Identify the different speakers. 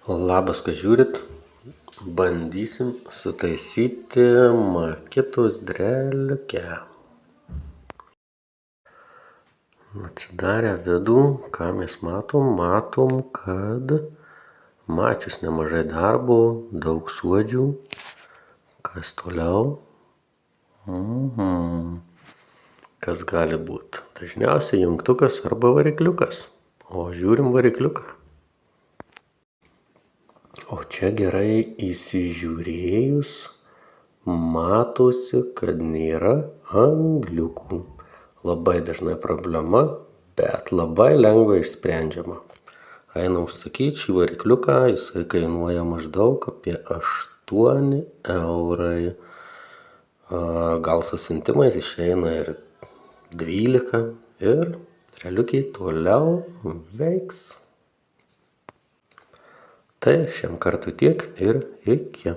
Speaker 1: Labas, kas žiūrit. Bandysim sutaisyti maketos dreliukę. Atsidarę vidų, ką mes matom? Matom, kad mačius nemažai darbo, daug suodžių. Kas toliau? Kas gali būti? Dažniausiai jungtukas arba varikliukas. O žiūrim varikliuką. O čia gerai įsižiūrėjus, matosi, kad nėra angliukų. Labai dažna problema, bet labai lengvai išsprendžiama. Eina užsakyti šį varikliuką, jisai kainuoja maždaug apie 8 eurai. Gal su siuntimais išeina ir 12 ir dreliukiai toliau veiks. Tai šiam kartui tiek ir iki.